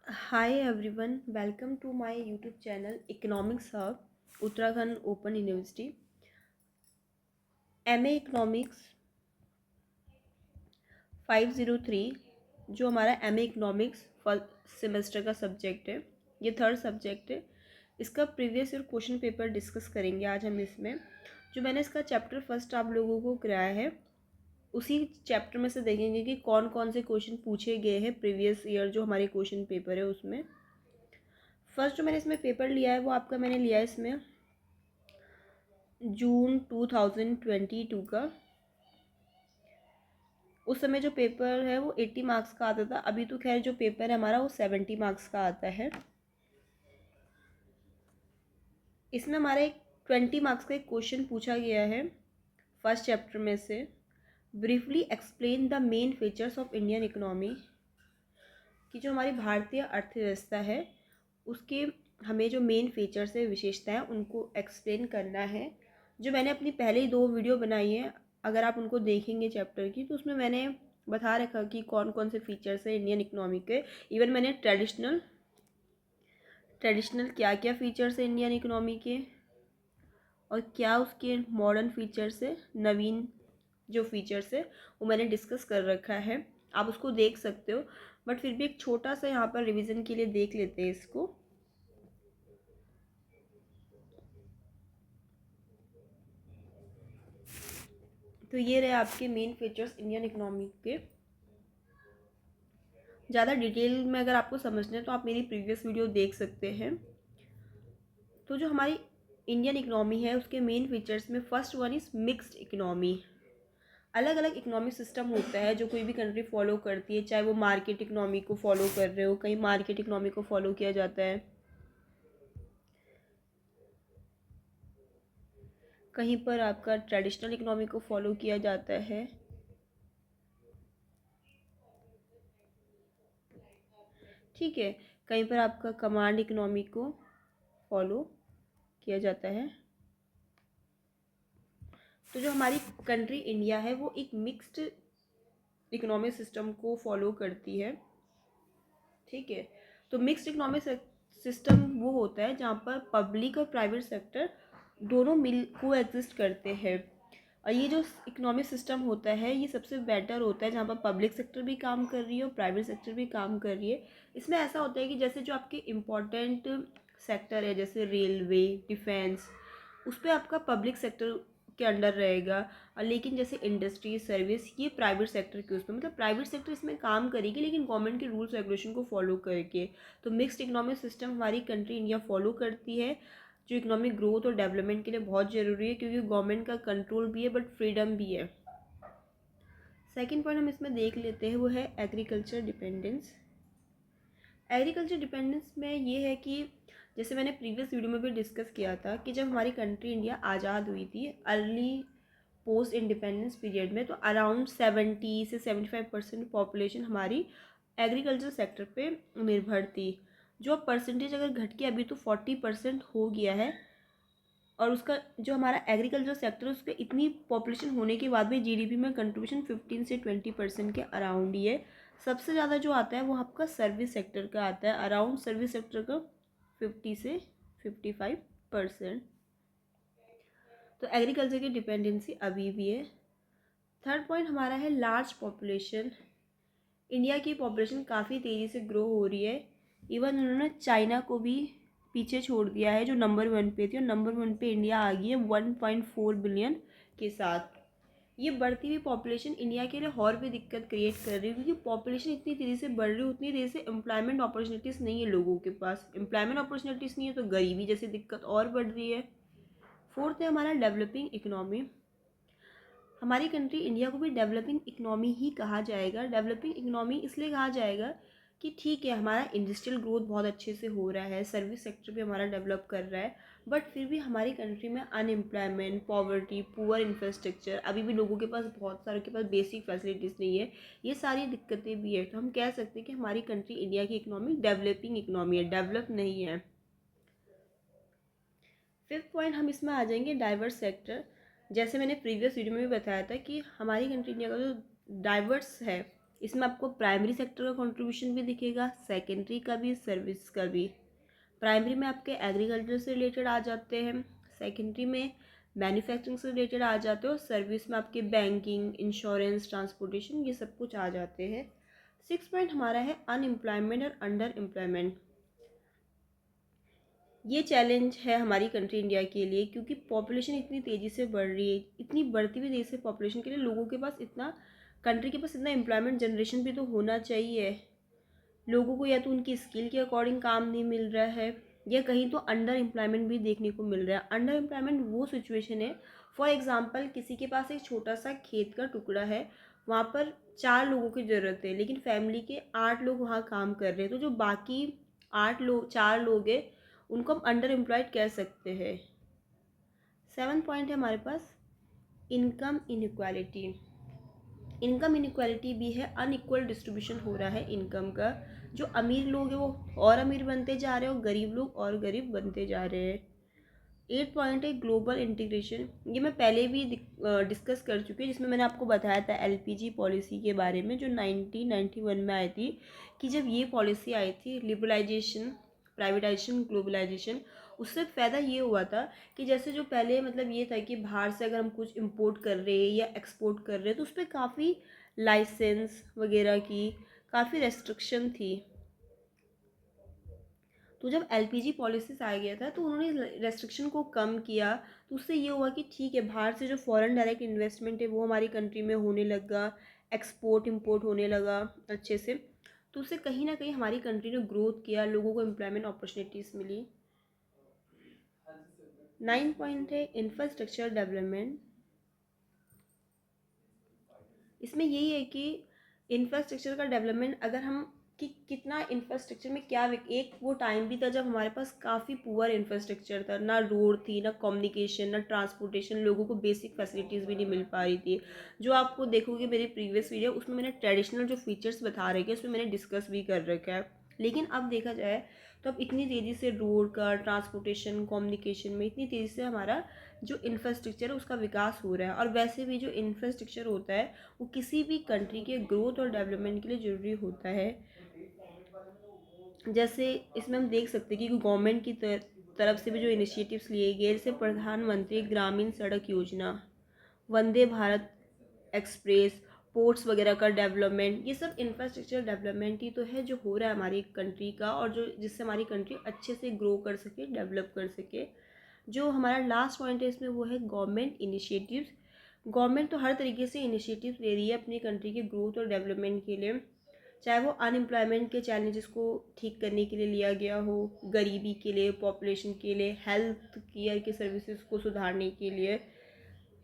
Hi everyone, welcome to my YouTube channel Economics Hub, Uttarakhand Open University. MA Economics 503 जो हमारा MA Economics first semester का subject है, ये third subject है। इसका previous year question paper discuss करेंगे आज हम इसमें। जो मैंने इसका चैप्टर फर्स्ट आप लोगों को कराया है, उसी चैप्टर में से देखेंगे कि कौन कौन से क्वेश्चन पूछे गए हैं प्रीवियस ईयर जो हमारे क्वेश्चन पेपर है उसमें। फर्स्ट जो मैंने इसमें पेपर लिया है वो आपका मैंने लिया है इसमें जून 2022 का। उस समय जो पेपर है वो 80 मार्क्स का आता था, अभी तो खैर जो पेपर है हमारा वो 70 मार्क्स का आता है। इसमें हमारा एक 20 मार्क्स का एक क्वेश्चन पूछा गया है फर्स्ट चैप्टर में से, briefly explain the main features of Indian economy, कि जो हमारी भारतीय अर्थव्यवस्था है उसके हमें जो मेन फीचर्स है विशेषताएं उनको एक्सप्लेन करना है। जो मैंने अपनी पहले ही 2 वीडियो बनाई है, अगर आप उनको देखेंगे चैप्टर की तो उसमें मैंने बता रखा कि कौन कौन से फीचर्स है इंडियन इकोनॉमी के। इवन मैंने ट्रेडिशनल क्या क्या फीचर्स है इंडियन इकोनॉमी के और क्या उसके मॉडर्न फीचर्स है, नवीन जो फीचर्स है वो मैंने डिस्कस कर रखा है, आप उसको देख सकते हो। बट फिर भी एक छोटा सा यहाँ पर रिवीजन के लिए देख लेते हैं इसको। तो ये रहे आपके मेन फीचर्स इंडियन इकोनॉमी के। ज़्यादा डिटेल में अगर आपको समझना है तो आप मेरी प्रीवियस वीडियो देख सकते हैं। तो जो हमारी इंडियन इकोनॉमी है उसके मेन फीचर्स में first one is mixed economy. अलग अलग इकोनॉमिक सिस्टम होता है जो कोई भी कंट्री फॉलो करती है, चाहे वो मार्केट इकोनॉमी को फॉलो कर रहे हो, कहीं मार्केट इकोनॉमी को फॉलो किया जाता है, कहीं पर आपका ट्रेडिशनल इकोनॉमी को फॉलो किया जाता है। ठीक है, कहीं पर आपका कमांड इकोनॉमी को फॉलो किया जाता है। तो जो हमारी कंट्री इंडिया है वो एक मिक्स्ड इकोनॉमिक सिस्टम को फॉलो करती है। ठीक है, तो मिक्स्ड इकोनॉमिक सिस्टम वो होता है जहाँ पर पब्लिक और प्राइवेट सेक्टर दोनों मिल को एग्जिस्ट करते हैं। और ये जो इकोनॉमिक सिस्टम होता है ये सबसे बेटर होता है जहाँ पर पब्लिक सेक्टर भी काम कर रही है और प्राइवेट सेक्टर भी काम कर रही है। इसमें ऐसा होता है कि जैसे जो आपके इम्पोर्टेंट सेक्टर है जैसे रेलवे, डिफेंस, उस पर आपका पब्लिक सेक्टर के अंडर रहेगा। और लेकिन जैसे इंडस्ट्री, सर्विस, ये प्राइवेट सेक्टर के उसमें, मतलब प्राइवेट सेक्टर इसमें काम करेगी लेकिन गवर्नमेंट के रूल्स रेगुलेशन को फॉलो करके। तो मिक्स्ड इकोनॉमिक सिस्टम हमारी कंट्री इंडिया फॉलो करती है, जो इकोनॉमिक ग्रोथ और डेवलपमेंट के लिए बहुत ज़रूरी है, क्योंकि गवर्नमेंट का कंट्रोल भी है बट फ्रीडम भी है। सेकेंड पॉइंट हम इसमें देख लेते हैं वो है एग्रीकल्चर डिपेंडेंस। एग्रीकल्चर डिपेंडेंस में ये है कि जैसे मैंने प्रीवियस वीडियो में भी डिस्कस किया था कि जब हमारी कंट्री इंडिया आज़ाद हुई थी अर्ली पोस्ट इंडिपेंडेंस पीरियड में, तो अराउंड 70 से 75% पॉपुलेशन हमारी एग्रीकल्चर सेक्टर पे निर्भर थी। जो अब परसेंटेज अगर घट के अभी तो 40% हो गया है। और उसका जो हमारा एग्रीकल्चर सेक्टर है उस पर इतनी पॉपुलेशन होने के बाद भी जीडीपी में कंट्रीब्यूशन 15 से 20% के अराउंड ही है। सबसे ज़्यादा जो आता है वो आपका सर्विस सेक्टर का आता है, अराउंड सर्विस सेक्टर का 50 से 55%। तो एग्रीकल्चर की डिपेंडेंसी अभी भी है। थर्ड पॉइंट हमारा है लार्ज पॉपुलेशन। इंडिया की पॉपुलेशन काफ़ी तेज़ी से ग्रो हो रही है। इवन उन्होंने चाइना को भी पीछे छोड़ दिया है जो नंबर 1 पे थी, और नंबर 1 पे इंडिया आ गई है 1.4 बिलियन के साथ। ये बढ़ती हुई पॉपुलेशन इंडिया के लिए और भी दिक्कत क्रिएट कर रही है, क्योंकि पॉपुलेशन इतनी तेज़ी से बढ़ रही है उतनी तेज़ी से एम्प्लॉयमेंट अपॉर्चुनिटीज़ नहीं है लोगों के पास। एम्प्लॉयमेंट अपॉर्चुनिटीज़ नहीं है तो गरीबी जैसी दिक्कत और बढ़ रही है। फोर्थ है हमारा डेवलपिंग इकोनॉमी। हमारी कंट्री इंडिया को भी डेवलपिंग इकोनॉमी ही कहा जाएगा। डेवलपिंग इकोनॉमी इसलिए कहा जाएगा कि ठीक है हमारा इंडस्ट्रियल ग्रोथ बहुत अच्छे से हो रहा है, सर्विस सेक्टर भी हमारा डेवलप कर रहा है, बट फिर भी हमारी कंट्री में अनएम्प्लॉयमेंट, पॉवर्टी, पुअर इंफ्रास्ट्रक्चर, अभी भी लोगों के पास बहुत सारे के पास बेसिक फैसिलिटीज़ नहीं है, ये सारी दिक्कतें भी है। तो हम कह सकते हैं कि हमारी कंट्री इंडिया की इकोनॉमी डेवलपिंग इकोनॉमी है, डेवलप नहीं है। फिफ्थ पॉइंट हम इसमें आ जाएंगे डाइवर्स सेक्टर। जैसे मैंने प्रीवियस वीडियो में भी बताया था कि हमारी कंट्री इंडिया का जो डाइवर्स है इसमें आपको प्राइमरी सेक्टर का कंट्रीब्यूशन भी दिखेगा, सेकेंडरी का भी, सर्विस का भी। प्राइमरी में आपके एग्रीकल्चर से रिलेटेड आ जाते हैं, सेकेंडरी में मैन्युफैक्चरिंग से रिलेटेड आ जाते हैं, और सर्विस में आपके बैंकिंग, इंश्योरेंस, ट्रांसपोर्टेशन, ये सब कुछ आ जाते हैं। 6 पॉइंट हमारा है अनएम्प्लॉयमेंट और अंडर एम्प्लॉयमेंट। ये चैलेंज है हमारी कंट्री इंडिया के लिए, क्योंकि पॉपुलेशन इतनी तेज़ी से बढ़ रही है, इतनी बढ़ती हुई तेज़ी से पॉपुलेशन के लिए लोगों के पास इतना, कंट्री के पास इतना एम्प्लॉयमेंट जनरेशन भी तो होना चाहिए। लोगों को या तो उनकी स्किल के अकॉर्डिंग काम नहीं मिल रहा है, या कहीं तो अंडर एम्प्लॉयमेंट भी देखने को मिल रहा है। अंडर एम्प्लॉयमेंट वो सिचुएशन है, फॉर एग्जांपल किसी के पास एक छोटा सा खेत का टुकड़ा है, वहाँ पर 4 लोगों की ज़रूरत है, लेकिन फैमिली के 8 लोग वहाँ काम कर रहे हैं, तो जो बाकी 4 लोग हैं उनको हम अंडर एम्प्लॉयड कह सकते हैं। 7 पॉइंट है हमारे पास इनकम इनइक्वालिटी। इनकम इनइक्वालिटी भी है, अनइक्वल डिस्ट्रीब्यूशन हो रहा है इनकम का। जो अमीर लोग हैं वो और अमीर बनते जा रहे हैं, और गरीब लोग और गरीब बनते जा रहे हैं। 8 पॉइंट है ग्लोबल इंटीग्रेशन। ये मैं पहले भी डिस्कस कर चुकी हूँ, जिसमें मैंने आपको बताया था एलपीजी पॉलिसी के बारे में, जो 1991 में आई थी। कि जब ये पॉलिसी आई थी, लिबरलाइजेशन, प्राइवेटाइजेशन, ग्लोबलाइजेशन, उससे फ़ायदा ये हुआ था कि जैसे जो पहले मतलब ये था कि बाहर से अगर हम कुछ इंपोर्ट कर रहे हैं या एक्सपोर्ट कर रहे हैं, तो उस पर काफ़ी लाइसेंस वगैरह की काफ़ी रेस्ट्रिक्शन थी। तो जब एलपीजी पॉलिसीज आ गया था, तो उन्होंने रेस्ट्रिक्शन को कम किया। तो उससे ये हुआ कि ठीक है, बाहर से जो फॉरेन डायरेक्ट इन्वेस्टमेंट है वो हमारी कंट्री में होने लगा, एक्सपोर्ट इंपोर्ट होने लगा अच्छे से। तो उससे कहीं ना कहीं हमारी कंट्री ने ग्रोथ किया, लोगों को एम्प्लॉयमेंट अपॉर्चुनिटीज़ मिली। 9 पॉइंट है इंफ्रास्ट्रक्चर डेवलपमेंट। इसमें यही है कि इंफ्रास्ट्रक्चर का डेवलपमेंट, अगर हम कि कितना इंफ्रास्ट्रक्चर में क्या, एक वो टाइम भी था जब हमारे पास काफ़ी पुअर इंफ्रास्ट्रक्चर था, ना रोड थी, ना कम्युनिकेशन, ना ट्रांसपोर्टेशन, लोगों को बेसिक फैसिलिटीज़ भी नहीं मिल पा रही थी। जो आपको देखोगे मेरी प्रीवियस वीडियो, उसमें मैंने ट्रेडिशनल जो फीचर्स बता रखे हैं उसमें मैंने डिस्कस भी कर रखा है। लेकिन अब देखा जाए तो अब इतनी तेज़ी से रोड का, ट्रांसपोर्टेशन, कम्युनिकेशन में इतनी तेज़ी से हमारा जो इंफ्रास्ट्रक्चर है उसका विकास हो रहा है। और वैसे भी जो इंफ्रास्ट्रक्चर होता है वो किसी भी कंट्री के ग्रोथ और डेवलपमेंट के लिए ज़रूरी होता है। जैसे इसमें हम देख सकते हैं कि गवर्नमेंट की तरफ से भी जो इनिशिएटिव्स लिए गए, जैसे प्रधानमंत्री ग्रामीण सड़क योजना, वंदे भारत एक्सप्रेस, पोर्ट्स वगैरह का डेवलपमेंट, ये सब इंफ्रास्ट्रक्चर डेवलपमेंट ही तो है जो हो रहा है हमारी कंट्री का, और जो जिससे हमारी कंट्री अच्छे से ग्रो कर सके, डेवलप कर सके। जो हमारा लास्ट पॉइंट है इसमें वो है गवर्नमेंट इनिशिएटिव्स। गवर्नमेंट तो हर तरीके से इनिशिएटिव ले रही है अपनी कंट्री के ग्रोथ और डेवलपमेंट के लिए, चाहे वो अनएम्प्लॉयमेंट के चैलेंजेस को ठीक करने के लिए लिया गया हो, गरीबी के लिए, पॉपुलेशन के लिए, हेल्थ केयर के सर्विसेज को सुधारने के लिए।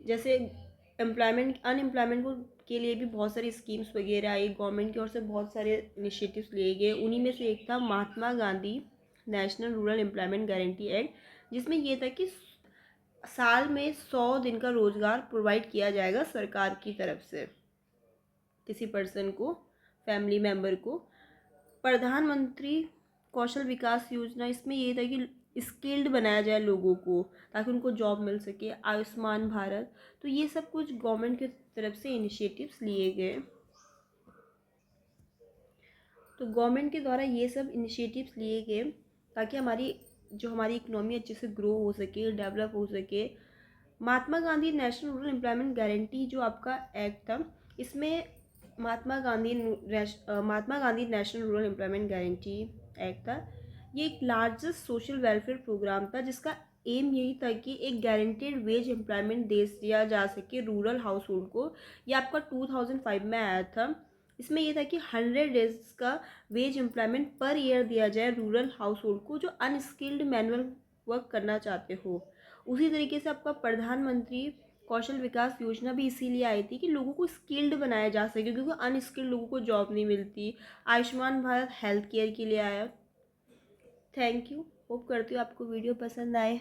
जैसे एम्प्लॉयमेंट, अनएम्प्लॉयमेंट को के लिए भी बहुत सारी स्कीम्स वगैरह आई, गवर्नमेंट की ओर से बहुत सारे इनिशिएटिव्स लिए गए। उन्हीं में से एक था Mahatma Gandhi national rural employment guarantee act, जिसमें ये था कि साल में 100 दिन का रोज़गार प्रोवाइड किया जाएगा सरकार की तरफ से किसी पर्सन को, फैमिली मेम्बर को। प्रधानमंत्री कौशल विकास योजना, इसमें ये था कि स्किल्ड बनाया जाए लोगों को ताकि उनको जॉब मिल सके। आयुष्मान भारत, तो ये सब कुछ गवर्नमेंट की तरफ से इनिशिएटिव्स लिए गए। तो गवर्नमेंट के द्वारा ये सब इनिशिएटिव्स लिए गए ताकि हमारी इकोनॉमी अच्छे से ग्रो हो सके, डेवलप हो सके। Mahatma Gandhi national rural employment guarantee जो आपका एक्ट था, इसमें Mahatma Gandhi national rural employment guarantee act था। ये एक लार्जेस्ट सोशल वेलफेयर प्रोग्राम था जिसका एम यही था कि एक गारंटेड वेज एम्प्लॉयमेंट दे दिया जा सके रूरल हाउस होल्ड को। ये आपका 2005 में आया था। इसमें यह था कि 100 डेज का वेज एम्प्लॉयमेंट पर ईयर दिया जाए रूरल हाउस होल्ड को जो अनस्किल्ड मैनुअल वर्क करना चाहते हो। उसी तरीके से आपका प्रधानमंत्री कौशल विकास योजना भी इसीलिए आई थी कि लोगों को स्किल्ड बनाया जा सके, क्योंकि अनस्किल्ड लोगों को जॉब नहीं मिलती। आयुष्मान भारत हेल्थ केयर के लिए आया। Thank you. होप करती हूँ आपको वीडियो पसंद आए।